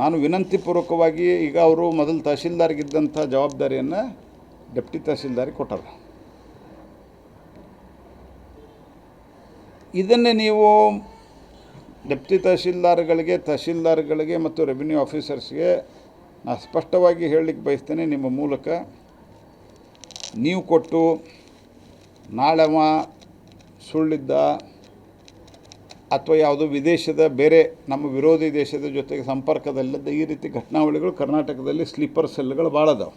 ನಾನು ವಿನಂತಿಪೂರ್ವಕವಾಗಿ ಈಗ ಅವರು ಮೊದಲು ತಹಶೀಲ್ದಾರ್ಗಿದ್ದಂಥ ಜವಾಬ್ದಾರಿಯನ್ನು ಡೆಪ್ಟಿ ತಹಶೀಲ್ದಾರಿಗೆ ಕೊಟ್ಟಾರ. ಇದನ್ನೇ ನೀವು ಡೆಪ್ಟಿ ತಹಶೀಲ್ದಾರ್ಗಳಿಗೆ ಮತ್ತು ರೆವಿನ್ಯೂ ಆಫೀಸರ್ಸ್ಗೆ ನಾನು ಸ್ಪಷ್ಟವಾಗಿ ಹೇಳಲಿಕ್ಕೆ ಬಯಸ್ತೇನೆ, ನಿಮ್ಮ ಮೂಲಕ ನೀವು ಕೊಟ್ಟು ನಾಳೆವ ಸುಳ್ಳಿದ್ದ ಅಥವಾ ಯಾವುದೋ ವಿದೇಶದ ಬೇರೆ ನಮ್ಮ ವಿರೋಧಿ ದೇಶದ ಜೊತೆಗೆ ಸಂಪರ್ಕದಲ್ಲಿದ್ದ ಈ ರೀತಿ ಘಟನಾವಳಿಗಳು ಕರ್ನಾಟಕದಲ್ಲಿ ಸ್ಲೀಪರ್ ಸೆಲ್ಗಳು ಭಾಳ ಅದಾವೆ.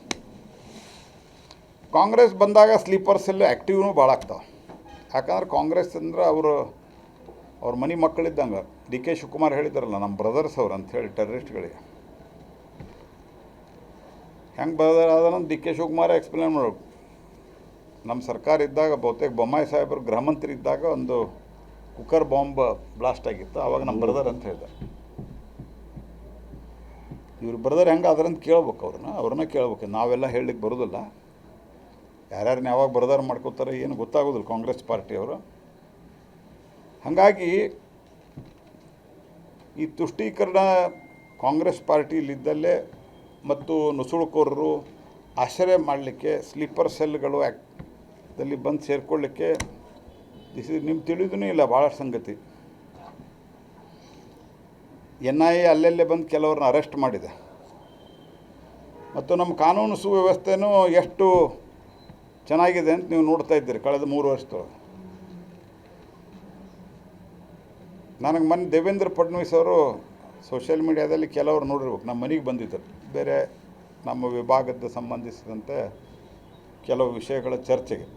ಕಾಂಗ್ರೆಸ್ ಬಂದಾಗ ಸ್ಲೀಪರ್ ಸೆಲ್ ಆ್ಯಕ್ಟಿವ್ನೂ ಭಾಳ ಆಗ್ತಾವೆ. ಯಾಕಂದ್ರೆ ಕಾಂಗ್ರೆಸ್ ಅಂದ್ರೆ ಅವ್ರ ಮನೆ ಮಕ್ಕಳಿದ್ದಂಗೆ. ಡಿ ಕೆ ಶಿವಕುಮಾರ್ ಹೇಳಿದಾರಲ್ಲ, ನಮ್ಮ ಬ್ರದರ್ಸ್ ಅವ್ರು ಅಂಥೇಳಿ ಟೆರರಿಸ್ಟ್ಗಳಿಗೆ. ಹೆಂಗೆ ಬ್ರದರ್ ಆದನಂತ ಡಿ ಕೆ ಶಿವಕುಮಾರ ಎಕ್ಸ್ಪ್ಲೇನ್ ಮಾಡೋದು. ನಮ್ಮ ಸರ್ಕಾರ ಇದ್ದಾಗ ಬಹುತೇಕ ಬೊಮ್ಮಾಯಿ ಸಾಹೇಬರು ಗೃಹ ಮಂತ್ರಿ ಇದ್ದಾಗ ಒಂದು ಕುಕ್ಕರ್ ಬಾಂಬ್ ಬ್ಲಾಸ್ಟ್ ಆಗಿತ್ತು. ಆವಾಗ ನಮ್ಮ ಬ್ರದರ್ ಅಂತ ಹೇಳಿದೆ. ಇವ್ರ ಬ್ರದರ್ ಹೆಂಗೆ ಅದರಂತ ಕೇಳ್ಬೇಕು, ಅವ್ರನ್ನ ಕೇಳ್ಬೇಕು. ನಾವೆಲ್ಲ ಹೇಳಲಿಕ್ಕೆ ಬರೋದಿಲ್ಲ. ಯಾರ್ಯಾರನ್ನ ಯಾವಾಗ ಬ್ರದರ್ ಮಾಡ್ಕೋತಾರೆ ಏನು ಗೊತ್ತಾಗೋದಿಲ್ಲ ಕಾಂಗ್ರೆಸ್ ಪಾರ್ಟಿಯವರು. ಹಾಗಾಗಿ ಈ ತುಷ್ಟೀಕರಣ ಕಾಂಗ್ರೆಸ್ ಪಾರ್ಟಿಯಲ್ಲಿದ್ದಲ್ಲೇ ಮತ್ತು ನುಸುಳುಕೋರರು ಆಶ್ರಯ ಮಾಡಲಿಕ್ಕೆ ಸ್ಲೀಪರ್ ಸೆಲ್ಗಳು ದಲ್ಲಿ ಬಂದು ಸೇರಿಕೊಳ್ಳಿಕ್ಕೆ ನಿಮ್ಗೆ ತಿಳಿದೂ ಇಲ್ಲ ಭಾಳಷ್ಟು ಸಂಗತಿ. NIA ಅಲ್ಲೆಲ್ಲೇ ಬಂದು ಕೆಲವ್ರನ್ನ ಅರೆಸ್ಟ್ ಮಾಡಿದೆ. ಮತ್ತು ನಮ್ಮ ಕಾನೂನು ಸುವ್ಯವಸ್ಥೆನೂ ಎಷ್ಟು ಚೆನ್ನಾಗಿದೆ ಅಂತ ನೀವು ನೋಡ್ತಾ ಇದ್ದೀರಿ ಕಳೆದ 3 ವರ್ಷದೊಳಗೆ. ನನಗೆ ಮೊನ್ನೆ ದೇವೇಂದ್ರ ಫಡ್ನವೀಸ್ ಅವರು ಸೋಷಿಯಲ್ ಮೀಡಿಯಾದಲ್ಲಿ ಕೆಲವರು ನೋಡಿರ್ಬೇಕು, ನಮ್ಮ ಮನೆಗೆ ಬಂದಿದ್ದರು. ಬೇರೆ ನಮ್ಮ ವಿಭಾಗದ ಸಂಬಂಧಿಸಿದಂತೆ ಕೆಲವು ವಿಷಯಗಳ ಚರ್ಚೆಗೆ.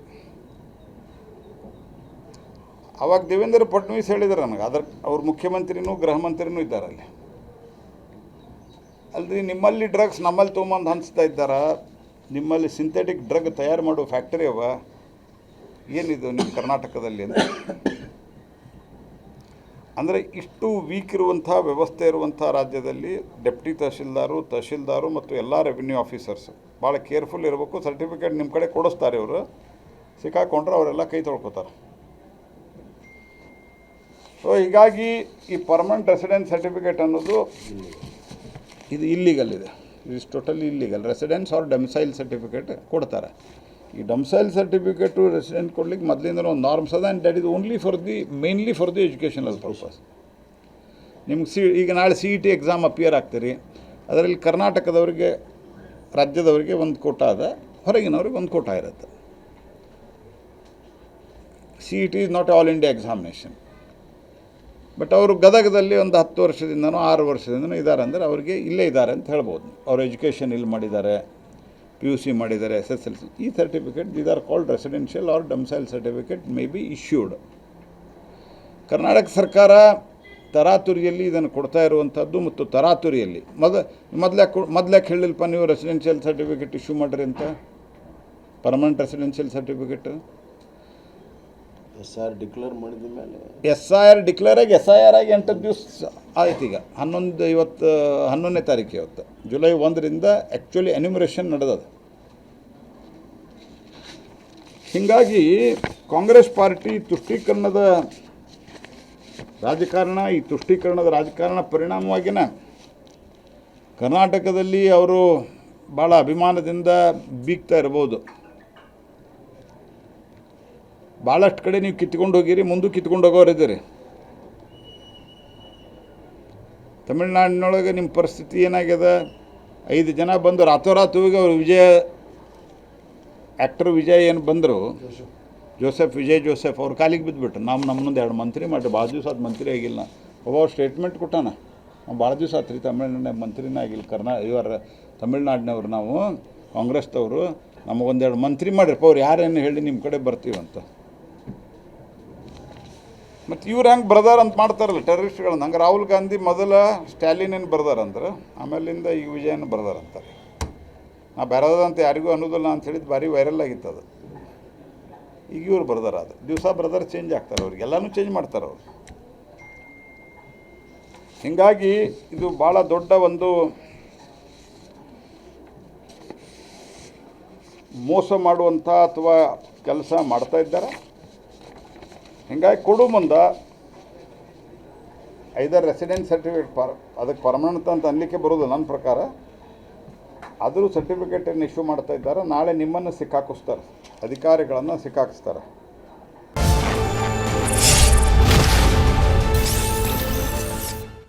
ಆವಾಗ ದೇವೇಂದ್ರ ಫಡ್ನವೀಸ್ ಹೇಳಿದ್ರು ನನಗೆ, ಅವ್ರ ಮುಖ್ಯಮಂತ್ರಿನೂ ಗೃಹ ಮಂತ್ರಿನೂ ಇದ್ದಾರೆ ಅಲ್ಲಿ. ಅಲ್ರಿ, ನಿಮ್ಮಲ್ಲಿ ಡ್ರಗ್ಸ್ ನಮ್ಮಲ್ಲಿ ತೊಗೊಂಬಂದು ಹಂಚ್ತಾ ಇದ್ದಾರ, ನಿಮ್ಮಲ್ಲಿ ಸಿಂಥೆಟಿಕ್ ಡ್ರಗ್ ತಯಾರು ಮಾಡೋ ಫ್ಯಾಕ್ಟ್ರಿ ಅವ, ಏನಿದು ನಿಮ್ಮ ಕರ್ನಾಟಕದಲ್ಲಿ ಅಂತ. ಅಂದರೆ ಇಷ್ಟು ವೀಕ್ ಇರುವಂಥ ವ್ಯವಸ್ಥೆ ಇರುವಂಥ ರಾಜ್ಯದಲ್ಲಿ ಡೆಪ್ಟಿ ತಹಶೀಲ್ದಾರು ಮತ್ತು ಎಲ್ಲ ರೆವಿನ್ಯೂ ಆಫೀಸರ್ಸು ಭಾಳ ಕೇರ್ಫುಲ್ ಇರಬೇಕು. ಸರ್ಟಿಫಿಕೇಟ್ ನಿಮ್ಮ ಕಡೆ ಕೊಡಿಸ್ತಾರೆ ಇವರು, ಸಿಕ್ಕಾಕೊಂಡ್ರೆ ಅವರೆಲ್ಲ ಕೈ ತೊಳ್ಕೊತಾರೆ. ಸೊ ಹೀಗಾಗಿ ಈ ಪರ್ಮನೆಂಟ್ ರೆಸಿಡೆನ್ಸ್ ಸರ್ಟಿಫಿಕೇಟ್ ಅನ್ನೋದು ಇದು ಇಲ್ಲಿಗಲ್ ಇದೆ. Is totally illegal. Residence or domicile certificate ಕೊಡ್ತಾರೆ. ಈ ಡೊಮಿಸೈಲ್ ಸರ್ಟಿಫಿಕೇಟು ರೆಸಿಡೆಂಟ್ ಕೊಡ್ಲಿಕ್ಕೆ ಮೊದಲಿಂದ ಒಂದು ನಾರ್ಮ್ಸ್ ಅದ. And that is only mainly for the educational purpose. ನಿಮ್ಗೆ ಈಗ ನಾಳೆ CET ಎಕ್ಸಾಮ್ ಅಪಿಯರ್ ಆಗ್ತೀರಿ. ಅದರಲ್ಲಿ ಕರ್ನಾಟಕದವರಿಗೆ ರಾಜ್ಯದವರಿಗೆ ಒಂದು ಕೋಟಾ ಅದ, ಹೊರಗಿನವ್ರಿಗೆ ಒಂದು ಕೋಟಾ ಇರುತ್ತೆ. CET is not all India examination. But ಅವರು ಗದಗದಲ್ಲಿ ಒಂದು 10 ವರ್ಷದಿಂದನೋ 6 ವರ್ಷದಿಂದನೋ ಇದ್ದಾರೆ ಅಂದರೆ ಅವ್ರಿಗೆ ಇಲ್ಲೇ ಇದ್ದಾರೆ ಅಂತ ಹೇಳ್ಬೋದು. ಅವ್ರ ಎಜುಕೇಷನ್ ಇಲ್ಲಿ ಮಾಡಿದ್ದಾರೆ, PUC ಮಾಡಿದ್ದಾರೆ, SSLC. ಈ certificate these are called residential or domicile certificate may be issued. Karnataka ಸರ್ಕಾರ ತರಾತುರಿಯಲ್ಲಿ ಇದನ್ನು ಕೊಡ್ತಾ ಇರುವಂಥದ್ದು. ಮತ್ತು ತರಾತುರಿಯಲ್ಲಿ ಮೊದಲೇ ಹೇಳಿಲ್ಪ ನೀವು ರೆಸಿಡೆನ್ಷಿಯಲ್ ಸರ್ಟಿಫಿಕೇಟ್ ಇಶ್ಯೂ ಮಾಡಿರಿ ಅಂತ, permanent residential certificate. SIR declare ಮಾಡಿದ ಮೇಲೆ SIR ಡಿಕ್ಲೇರ್ ಆಗಿ SIR ಆಗಿ 8 ದಿವಸ ಆಯ್ತು. ಈಗ 11ನೇ ತಾರೀಕು ಇವತ್ತು, ಜುಲೈ 1ರಿಂದ ಆ್ಯಕ್ಚುಲಿ ಎನ್ಯುಮರೇಷನ್ ನಡೆದದು. ಹೀಗಾಗಿ ಕಾಂಗ್ರೆಸ್ ಪಾರ್ಟಿ ತುಷ್ಟೀಕರಣದ ರಾಜಕಾರಣ ಪರಿಣಾಮವಾಗಿನ ಕರ್ನಾಟಕದಲ್ಲಿ ಅವರು ಭಾಳ ಅಭಿಮಾನದಿಂದ ಬೀಗ್ತಾ ಇರ್ಬೋದು. ಭಾಳಷ್ಟು ಕಡೆ ನೀವು ಕಿತ್ಕೊಂಡು ಹೋಗಿರಿ, ಮುಂದೆ ಕಿತ್ಕೊಂಡು ಹೋಗೋರಿದ್ದೀರಿ. ತಮಿಳ್ನಾಡಿನೊಳಗೆ ನಿಮ್ಮ ಪರಿಸ್ಥಿತಿ ಏನಾಗ್ಯದ, 5 ಜನ ಬಂದು ರಾತೋರಾತುವಿಗೆ ಅವರು ಆ್ಯಕ್ಟರ್ ವಿಜಯ್ ಏನು ಬಂದರು, ವಿಜಯ್ ಜೋಸೆಫ್ ಅವ್ರ ಕಾಲಿಗೆ ಬಿದ್ದುಬಿಟ್ರು. ನಮ್ಮನ್ನೊಂದು 2 ಮಂತ್ರಿ ಮಾಡಿರಿ, ಭಾಳ ದಿವಸ ಅದು ಮಂತ್ರಿ ಆಗಿಲ್ಲ. ಒಬ್ಬ ಸ್ಟೇಟ್ಮೆಂಟ್ ಕೊಟ್ಟಾನ, ನಾವು ಭಾಳ ದಿವಸ ಆತ್ರಿ ತಮಿಳ್ನಾಡಿನ ಮಂತ್ರಿನೇ ಆಗಿಲ್ಲ. ಇವರ ತಮಿಳ್ನಾಡಿನವ್ರು, ನಾವು ಕಾಂಗ್ರೆಸ್ದವರು, ನಮಗೊಂದು 2 ಮಂತ್ರಿ ಮಾಡಿರಪ್ಪ, ಅವ್ರು ಯಾರೇನು ಹೇಳಿ ನಿಮ್ಮ ಕಡೆ ಬರ್ತೀವಂತ. ಮತ್ತು ಇವ್ರು ಹೆಂಗೆ ಬ್ರದರ್ ಅಂತ ಮಾಡ್ತಾರಲ್ಲ ಟೆರರಿಸ್ಟ್ಗಳನ್ನ, ಹಂಗೆ ರಾಹುಲ್ ಗಾಂಧಿ ಮೊದಲ ಸ್ಟ್ಯಾಲಿನೇನು ಬ್ರದರ್ ಅಂದ್ರೆ, ಆಮೇಲಿಂದ ಈಗ ವಿಜಯನ ಬ್ರದರ್ ಅಂತಾರೆ. ನಾ ಬೇರೆದಂತ ಯಾರಿಗೂ ಅನ್ನೋದಿಲ್ಲ ಅಂತ ಹೇಳಿದ್ದು ಭಾರಿ ವೈರಲ್ ಆಗಿತ್ತು ಅದು. ಈಗ ಇವ್ರು ಬ್ರದರ್ ಆದ್ರೆ ದಿವಸ ಬ್ರದರ್ ಚೇಂಜ್ ಆಗ್ತಾರೆ, ಅವ್ರಿಗೆ ಎಲ್ಲನೂ ಚೇಂಜ್ ಮಾಡ್ತಾರೆ ಅವರು. ಹೀಗಾಗಿ ಇದು ಭಾಳ ದೊಡ್ಡ ಒಂದು ಮೋಸ ಮಾಡುವಂಥ ಅಥವಾ ಕೆಲಸ ಮಾಡ್ತಾ ಇದ್ದಾರೆ. ಹೀಗಾಗಿ ಕೊಡು ಮುಂದೆ ಐದರ್ ರೆಸಿಡೆನ್ಸ್ ಸರ್ಟಿಫಿಕೇಟ್ ಅದಕ್ಕೆ ಪರ್ಮನೆಂಟ್ ಅಂತ ಅನ್ಲಿಕ್ಕೆ ಬರೋದು ನನ್ನ ಪ್ರಕಾರ. ಆದರೂ ಸರ್ಟಿಫಿಕೇಟನ್ನು ಇಶ್ಯೂ ಮಾಡ್ತಾ ಇದ್ದಾರೆ. ನಾಳೆ ನಿಮ್ಮನ್ನು ಸಿಕ್ಕಾಕಿಸ್ತಾರೆ, ಅಧಿಕಾರಿಗಳನ್ನು ಸಿಕ್ಕಾಕಿಸ್ತಾರೆ.